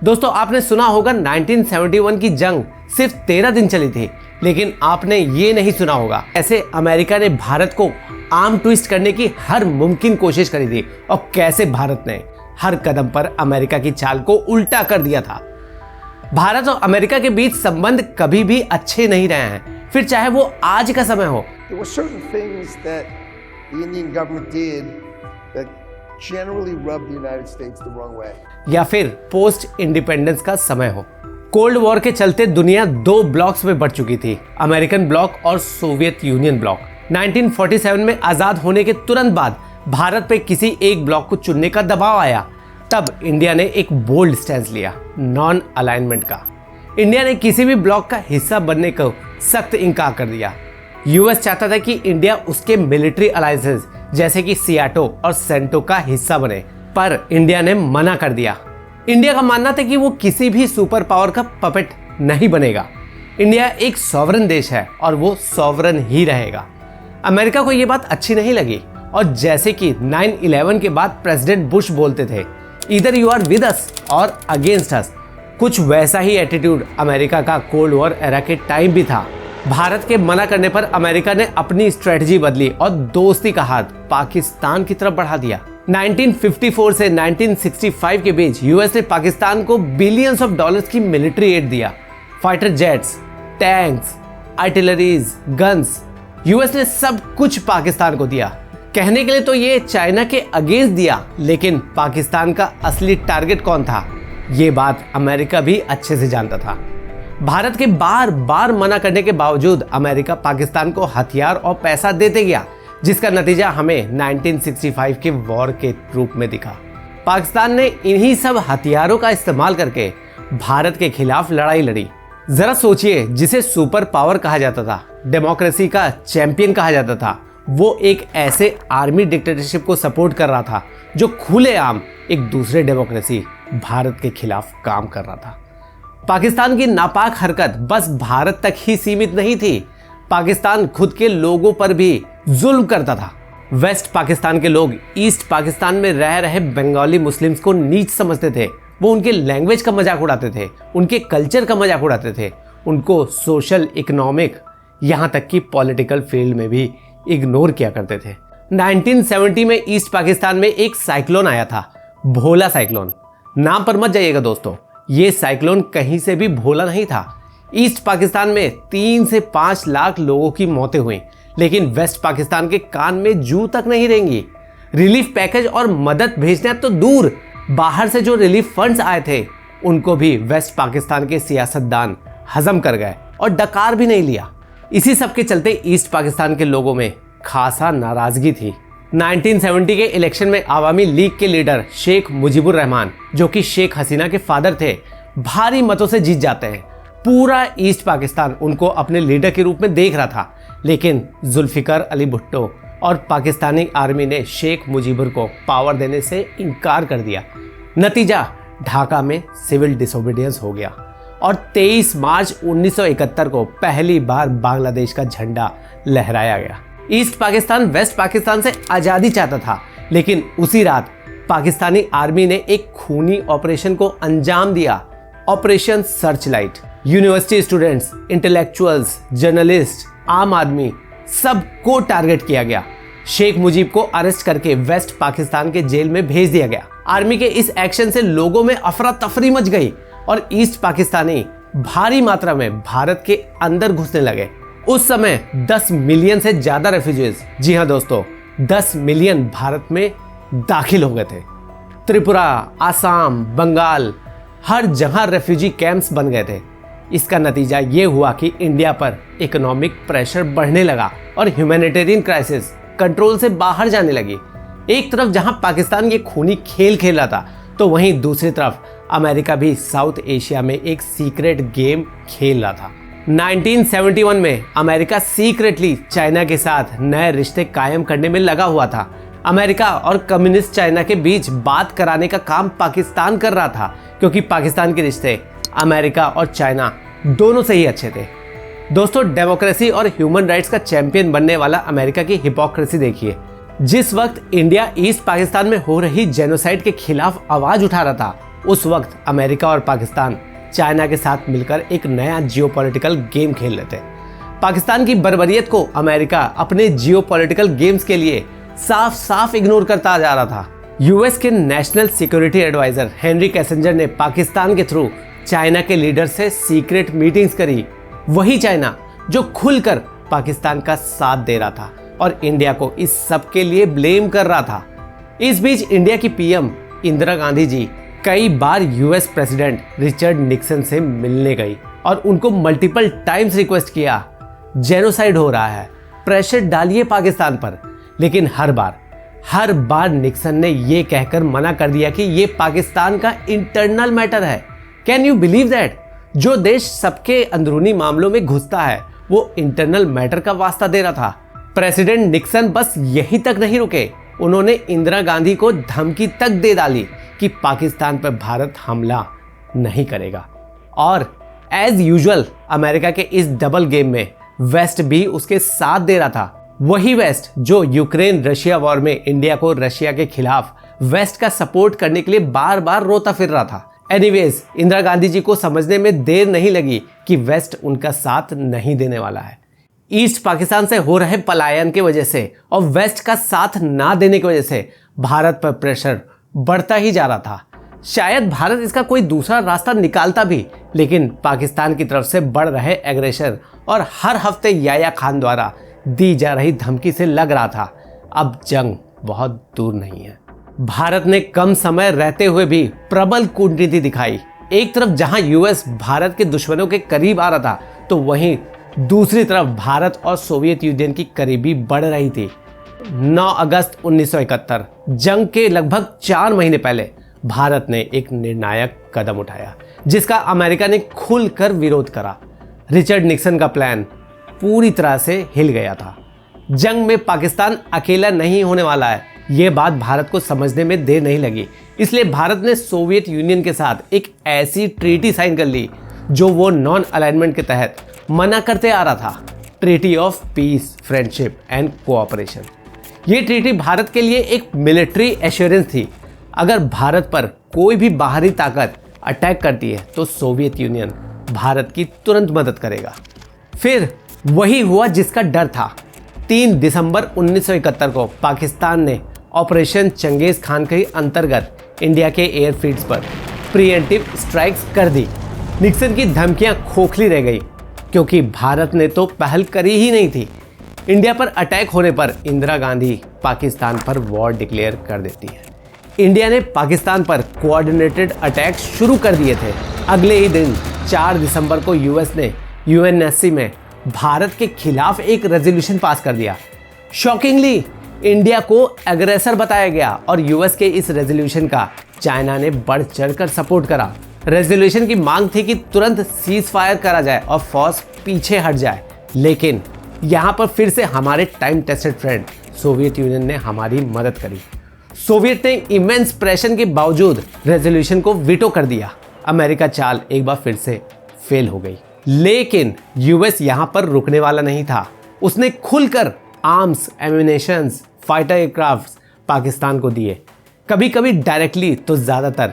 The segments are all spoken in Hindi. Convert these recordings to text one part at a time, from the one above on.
दोस्तों आपने सुना होगा 1971 की जंग सिर्फ 13 दिन चली थी, लेकिन आपने ये नहीं सुना होगा ऐसे अमेरिका ने भारत को आर्म ट्विस्ट करने की हर मुमकिन कोशिश करी थी और कैसे भारत ने हर कदम पर अमेरिका की चाल को उल्टा कर दिया था। भारत और अमेरिका के बीच संबंध कभी भी अच्छे नहीं रहे हैं, फिर चाहे वो आज का समय हो या फिर पोस्ट इंडिपेंडेंस का समय हो। कोल्ड वॉर के चलते दुनिया दो ब्लॉक्स में बढ़ चुकी थी, अमेरिकन ब्लॉक और सोवियत यूनियन ब्लॉक। 1947 में आजाद होने के तुरंत बाद भारत पे किसी एक ब्लॉक को चुनने का दबाव आया। तब इंडिया ने एक बोल्ड स्टैंड लिया, नॉन अलाइनमेंट का। इंडिया ने किसी भी ब्लॉक का हिस्सा बनने को सख्त इनकार कर दिया। यूएस चाहता था कि इंडिया उसके मिलिट्री अलायंसेस जैसे कि सियाटो और सेंटो का हिस्सा बने, पर इंडिया ने मना कर दिया। इंडिया का मानना था कि वो किसी भी सुपर पावर का पपेट नहीं बनेगा। इंडिया एक सॉवरन देश है और वो सॉवरन ही रहेगा। अमेरिका को ये बात अच्छी नहीं लगी और जैसे कि 9/11 के बाद प्रेसिडेंट बुश बोलते थे, either you are with us और अगेंस्ट अस, कुछ वैसा ही एटीट्यूड अमेरिका का कोल्ड वॉर एरा के टाइम भी था। भारत के मना करने पर अमेरिका ने अपनी स्ट्रेटजी बदली और दोस्ती का हाथ पाकिस्तान की तरफ बढ़ा दिया। 1954 से 1965 के बीच यूएस ने पाकिस्तान को बिलियंस ऑफ डॉलर्स की मिलिट्री एड दिया। Fighter jets, tanks, artilleries, guns, US ने सब कुछ पाकिस्तान को दिया। कहने के लिए तो ये चाइना के अगेंस्ट दिया, लेकिन पाकिस्तान का असली टारगेट कौन था, ये बात अमेरिका भी अच्छे से जानता था। भारत के बार बार मना करने के बावजूद अमेरिका पाकिस्तान को हथियार और पैसा देते गया, जिसका नतीजा हमें 1965 के वॉर के रूप में दिखा। पाकिस्तान ने इन्हीं सब हथियारों का इस्तेमाल करके भारत के खिलाफ लड़ाई लड़ी। जरा सोचिए, जिसे सुपर पावर कहा जाता था, डेमोक्रेसी का चैंपियन कहा जाता था, वो एक ऐसे आर्मी डिक्टेटरशिप को सपोर्ट कर रहा था जो खुलेआम एक दूसरे डेमोक्रेसी भारत के खिलाफ काम कर रहा था। पाकिस्तान की नापाक हरकत बस भारत तक ही सीमित नहीं थी, पाकिस्तान खुद के लोगों पर भी जुल्म करता था। वेस्ट पाकिस्तान के लोग ईस्ट पाकिस्तान में रह रहे बंगाली मुस्लिम्स को नीच समझते थे। वो उनके लैंग्वेज का मजाक उड़ाते थे, उनके कल्चर का मजाक उड़ाते थे, उनको सोशल, इकोनॉमिक, यहाँ तक कि पॉलिटिकल फील्ड में भी इग्नोर किया करते थे। 1970 में ईस्ट पाकिस्तान में एक साइक्लोन आया था, भोला साइक्लोन। नाम पर मत जाइएगा दोस्तों, ये साइक्लोन कहीं से भी भोला नहीं था। ईस्ट पाकिस्तान में 3 से 5 लाख लोगों की मौतें हुई, लेकिन वेस्ट पाकिस्तान के कान में जू तक नहीं रहेंगी। रिलीफ पैकेज और मदद भेजना तो दूर, बाहर से जो रिलीफ फंड्स आए थे उनको भी वेस्ट पाकिस्तान के सियासतदान हजम कर गए और डकार भी नहीं लिया। इसी सब के चलते ईस्ट पाकिस्तान के लोगों में खासा नाराजगी थी। 1970 के इलेक्शन में आवामी लीग के लीडर शेख मुजीबुर रहमान, जो कि शेख हसीना के फादर थे, भारी मतों से जीत जाते हैं। पूरा ईस्ट पाकिस्तान उनको अपने लीडर के रूप में देख रहा था, लेकिन जुल्फिकार अली भुट्टो और पाकिस्तानी आर्मी ने शेख मुजीबुर को पावर देने से इनकार कर दिया। नतीजा, ढाका में सिविल डिसोबीडियंस हो गया और 23 मार्च 1971 को पहली बार बांग्लादेश का झंडा लहराया गया। ईस्ट पाकिस्तान वेस्ट पाकिस्तान से आज़ादी चाहता था, लेकिन उसी रात पाकिस्तानी आर्मी ने एक खूनी ऑपरेशन को अंजाम दिया, operation Searchlight. University students, intellectuals, journalist, आम आदमी, सबको टारगेट किया गया। शेख मुजीब को अरेस्ट करके वेस्ट पाकिस्तान के जेल में भेज दिया गया। आर्मी के इस एक्शन से लोगों में अफरा तफरी मच गई और ईस्ट पाकिस्तानी भारी मात्रा में भारत के अंदर घुसने लगे। उस समय 10 मिलियन से ज्यादा रेफ्यूजीज, जी हाँ दोस्तों, 10 मिलियन भारत में दाखिल हो गए थे। त्रिपुरा, आसाम, बंगाल, हर जगह रेफ्यूजी कैंप्स बन गए थे। इसका नतीजा ये हुआ कि इंडिया पर इकोनॉमिक प्रेशर बढ़ने लगा और ह्यूमैनिटेरियन क्राइसिस कंट्रोल से बाहर जाने लगी। एक तरफ जहां पाकिस्तान ये खूनी खेल खेल रहा था, तो वहीं दूसरी तरफ अमेरिका भी साउथ एशिया में एक सीक्रेट गेम खेल रहा था। 1971 में अमेरिका सीक्रेटली चाइना के साथ नए रिश्ते कायम करने में लगा हुआ था। अमेरिका और कम्युनिस्ट चाइना के बीच बात कराने का काम पाकिस्तान कर रहा था, क्योंकि पाकिस्तान के रिश्ते अमेरिका और चाइना दोनों से ही अच्छे थे। दोस्तों, डेमोक्रेसी और ह्यूमन राइट्स का चैंपियन बनने वाला अमेरिका की हिपोक्रेसी देखिए। जिस वक्त इंडिया ईस्ट पाकिस्तान में हो रही जेनोसाइड के खिलाफ आवाज उठा रहा था, उस वक्त अमेरिका और पाकिस्तान चाइना के साथ मिलकर एक नया जियोपॉलिटिकल गेम खेल रहे थे। पाकिस्तान की बर्बरियत को अमेरिका अपने जियोपॉलिटिकल गेम्स के लिए साफ साफ इग्नोर करता जा रहा था। यूएस के national security adviser Henry Kissinger ने पाकिस्तान के थ्रू चाइना के लीडर से सीक्रेट मीटिंग्स करी। वही चाइना जो खुलकर पाकिस्तान का साथ दे रहा था और इंडिया को इस सब के लिए ब्लेम कर रहा था। इस बीच इंडिया की पीएम इंदिरा गांधी जी कई बार यूएस प्रेसिडेंट रिचर्ड निक्सन से मिलने गई और उनको मल्टीपल टाइम्स रिक्वेस्ट किया, जेनोसाइड हो रहा है, प्रेशर डालिए पाकिस्तान पर। लेकिन हर बार निक्सन ने ये कहकर मना कर दिया कि ये पाकिस्तान का इंटरनल मैटर है। Can you believe that? जो देश सबके अंदरूनी मामलों में घुसता है वो इंटरनल मैटर का वास्ता दे रहा था। प्रेसिडेंट निक्सन बस यहीं तक नहीं रुके, उन्होंने इंदिरा गांधी को धमकी तक दे डाली कि पाकिस्तान पर भारत हमला नहीं करेगा। और एज यूजुअल अमेरिका के इस डबल गेम में वेस्ट भी उसके साथ दे रहा था। वही वेस्ट जो यूक्रेन रशिया वॉर में इंडिया को रशिया के खिलाफ वेस्ट का सपोर्ट करने के लिए बार बार रोता फिर रहा था। एनीवेज, इंदिरा गांधी जी को समझने में देर नहीं लगी कि वेस्ट उनका साथ नहीं देने वाला है। ईस्ट पाकिस्तान से हो रहे पलायन की वजह से और वेस्ट का साथ ना देने की वजह से भारत पर प्रेशर बढ़ता ही जा रहा था। शायद भारत इसका कोई दूसरा रास्ता निकालता भी, लेकिन पाकिस्तान की तरफ से बढ़ रहे एग्रेशन और हर हफ्ते याया खान द्वारा दी जा रही धमकी से लग रहा था अब जंग बहुत दूर नहीं है। भारत ने कम समय रहते हुए भी प्रबल कूटनीति दिखाई। एक तरफ जहां यूएस भारत के दुश्मनों के करीब आ रहा था, तो वहीं दूसरी तरफ भारत और सोवियत यूनियन की करीबी बढ़ रही थी। 9 अगस्त 1971 जंग के लगभग 4 महीने पहले भारत ने एक निर्णायक कदम उठाया जिसका अमेरिका ने खुलकर विरोध करा। रिचर्ड निक्सन का प्लान पूरी तरह से हिल गया था। जंग में पाकिस्तान अकेला नहीं होने वाला है, ये बात भारत को समझने में देर नहीं लगी। इसलिए भारत ने सोवियत यूनियन के साथ एक ऐसी ट्रीटी साइन कर ली जो वो नॉन अलाइनमेंट के तहत मना करते आ रहा था, treaty of peace, friendship and cooperation. ये ट्रीटी भारत के लिए एक मिलिट्री एश्योरेंस थी। अगर भारत पर कोई भी बाहरी ताकत अटैक करती है तो सोवियत यूनियन भारत की तुरंत मदद करेगा। फिर वही हुआ जिसका डर था। 3 दिसंबर 1971 को पाकिस्तान ने ऑपरेशन चंगेज खान के अंतर्गत इंडिया के एयरफील्ड्स पर प्रीएम्प्टिव स्ट्राइक्स कर दी। निक्सन की धमकियां खोखली रह गई क्योंकि भारत ने तो पहल करी ही नहीं थी। इंडिया पर अटैक होने पर इंदिरा गांधी पाकिस्तान पर वॉर डिक्लेयर कर देती है। इंडिया ने पाकिस्तान पर कोऑर्डिनेटेड अटैक शुरू कर दिए थे। अगले ही दिन 4 दिसंबर को यूएस ने यूएनएससी में भारत के खिलाफ एक रेजोल्यूशन पास कर दिया। शॉकिंगली इंडिया को एग्रेसर बताया गया और यूएस के इस रेजोल्यूशन का चाइना ने बढ़ चढ़कर सपोर्ट करा। रेजोल्यूशन की मांग थी कि तुरंत सीज फायर करा जाए और फौज पीछे हट जाए, लेकिन यहाँ पर फिर से हमारे time tested friend Soviet union ने हमारी मदद करी। सोवियत ने इमेंस प्रेशर के बावजूद रेजोल्यूशन को वीटो कर दिया। अमेरिका चाल एक बार फिर से फेल हो गई, लेकिन यूएस यहाँ पर रुकने वाला नहीं था। उसने खुलकर arms, ammunitions, fighter aircraft Pakistan को दिए, कभी कभी डायरेक्टली तो ज़्यादातर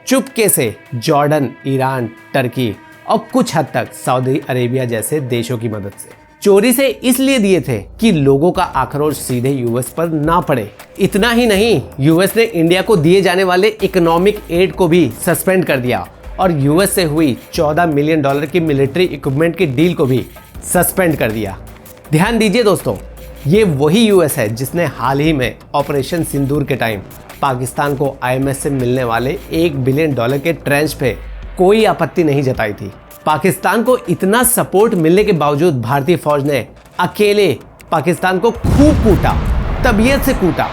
चुपके से जॉर्डन, ईरान, टर्की और कुछ हद तक सऊदी अरेबिया जैसे देशों की मदद से। चोरी से इसलिए दिए थे कि लोगों का आक्रोश सीधे यूएस पर ना पड़े। इतना ही नहीं, यूएस ने इंडिया को दिए जाने वाले इकोनॉमिक एड को भी सस्पेंड कर दिया और यूएस से हुई $14 मिलियन की मिलिट्री इक्विपमेंट की डील को भी सस्पेंड कर दिया। ध्यान दीजिए दोस्तों, ये वही यूएस है जिसने हाल ही में ऑपरेशन सिंदूर के टाइम पाकिस्तान को आईएमएफ से मिलने वाले $1 बिलियन के ट्रेंच पे कोई आपत्ति नहीं जताई थी। पाकिस्तान को इतना सपोर्ट मिलने के बावजूद भारतीय फौज ने अकेले पाकिस्तान को खूब कूटा, तबीयत से कूटा।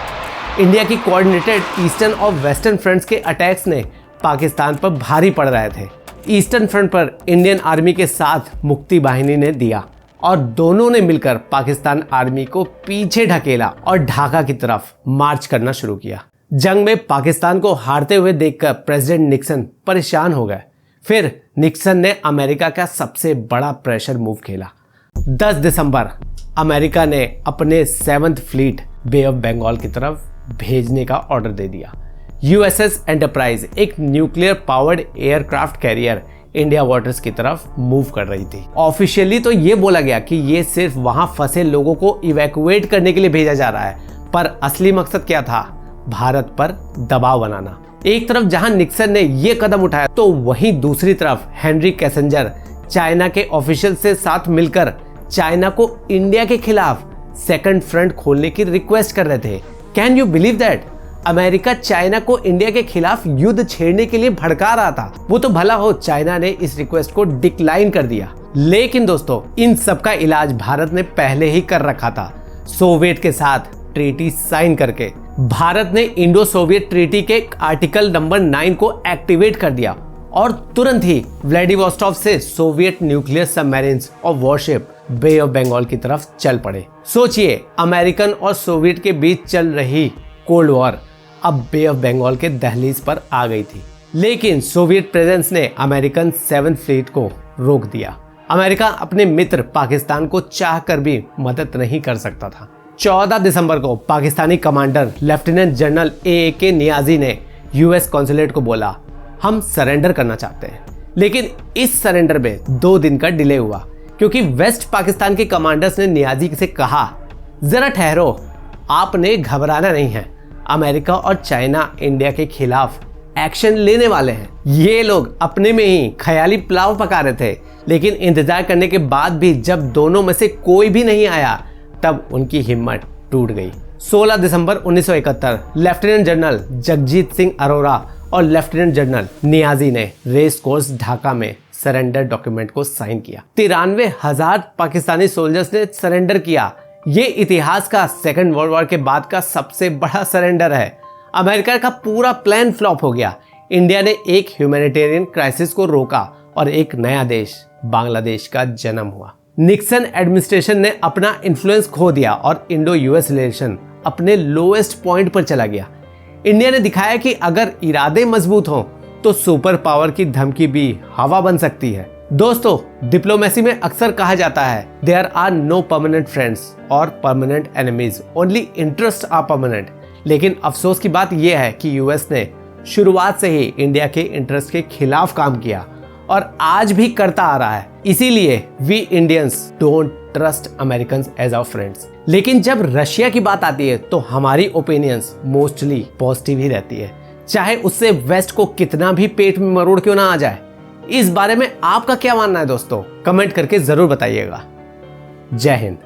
इंडिया की कोऑर्डिनेटेड ईस्टर्न और वेस्टर्न फ्रंट्स के अटैक्स ने पाकिस्तान पर भारी पड़ रहे थे। ईस्टर्न फ्रंट पर इंडियन आर्मी के साथ मुक्ति बाहिनी ने दिया और दोनों ने मिलकर पाकिस्तान आर्मी को पीछे ढकेला और ढाका की तरफ मार्च करना शुरू किया। जंग में पाकिस्तान को हारते हुए देखकर प्रेसिडेंट निक्सन परेशान हो गए। फिर निक्सन ने अमेरिका का सबसे बड़ा प्रेशर मूव खेला। 10 दिसंबर अमेरिका ने अपने 7th fleet bay of Bengal की तरफ भेजने का ऑर्डर दे दिया। यूएसएस एंटरप्राइज एक nuclear powered aircraft carrier India waters की तरफ मूव कर रही थी। ऑफिशियली तो ये बोला गया कि ये सिर्फ वहां फंसे लोगों को इवैक्यूएट करने के लिए भेजा जा रहा है, पर असली मकसद क्या था? भारत पर दबाव बनाना। एक तरफ जहां निक्सन ने ये कदम उठाया तो वहीं दूसरी तरफ हेनरी किसिंजर चाइना के ऑफिशियल से साथ मिलकर चाइना को इंडिया के खिलाफ सेकंड फ्रंट खोलने की रिक्वेस्ट कर रहे थे। Can you believe that? America China को इंडिया के खिलाफ युद्ध छेड़ने के लिए भड़का रहा था। वो तो भला हो चाइना ने इस रिक्वेस्ट को डिक्लाइन कर दिया। लेकिन दोस्तों, इन सब का इलाज भारत ने पहले ही कर रखा था, सोवियत के साथ ट्रीटी साइन करके। भारत ने इंडो सोवियत ट्रीटी के आर्टिकल नंबर 9 को एक्टिवेट कर दिया और तुरंत ही व्लादिवोस्टॉक से सोवियत न्यूक्लियर सबमरीन्स और वॉरशिप बे ऑफ बंगाल की तरफ चल पड़े। सोचिए, अमेरिकन और सोवियत के बीच चल रही कोल्ड वॉर अब बे ऑफ बंगाल के दहलीज पर आ गई थी। लेकिन सोवियत प्रेजेंस ने अमेरिकन 7th फ्लीट को रोक दिया। अमेरिका अपने मित्र पाकिस्तान को चाहकर भी मदद नहीं कर सकता था। 14 दिसंबर को Pakistani commander lieutenant general A K. Niazi ने यूएस कॉन्सुलेट को बोला, हम सरेंडर करना चाहते हैं। लेकिन इस सरेंडर में 2 दिन का डिले हुआ, क्योंकि वेस्ट पाकिस्तान के कमांडर्स ने नियाजी से कहा, जरा ठहरो, आपने घबराना नहीं है, अमेरिका और चाइना इंडिया के खिलाफ एक्शन लेने वाले हैं। ये लोग अपने में ही ख्याली पुलाव पका रहे थे, लेकिन इंतजार करने के बाद भी जब दोनों में से कोई भी नहीं आया, तब उनकी हिम्मत टूट गई। 16 दिसंबर 1971 लेफ्टिनेंट जनरल जगजीत सिंह अरोरा और लेफ्टिनेंट जनरल नियाजी ने रेस कोर्स ढाका में सरेंडर डॉक्यूमेंट को साइन किया। 93,000 पाकिस्तानी सोल्जर्स ने सरेंडर किया। ये इतिहास का सेकेंड वर्ल्ड वॉर के बाद का सबसे बड़ा सरेंडर है। अमेरिका का पूरा प्लान फ्लॉप हो गया। इंडिया ने एक ह्यूमैनिटेरियन क्राइसिस को रोका और एक नया देश बांग्लादेश का जन्म हुआ। निक्सन एडमिनिस्ट्रेशन ने अपना इन्फ्लुएंस खो दिया और इंडो यूएस रिलेशन अपने लोएस्ट पॉइंट पर चला गया। इंडिया ने दिखाया कि अगर इरादे मजबूत हों तो सुपर पावर की धमकी भी हवा बन सकती है। दोस्तों, डिप्लोमेसी में अक्सर कहा जाता है, there are no permanent friends और permanent enemies, only interest are permanent. लेकिन अफसोस की बात यह है कि यूएस ने शुरुआत से ही इंडिया के इंटरेस्ट के खिलाफ काम किया और आज भी करता आ रहा है। इसीलिए we Indians don't trust Americans as our friends. लेकिन जब रशिया की बात आती है तो हमारी ओपिनियंस मोस्टली पॉजिटिव ही रहती है, चाहे उससे वेस्ट को कितना भी पेट में मरोड़ क्यों ना आ जाए। इस बारे में आपका क्या मानना है दोस्तों? कमेंट करके जरूर बताइएगा। जय हिंद।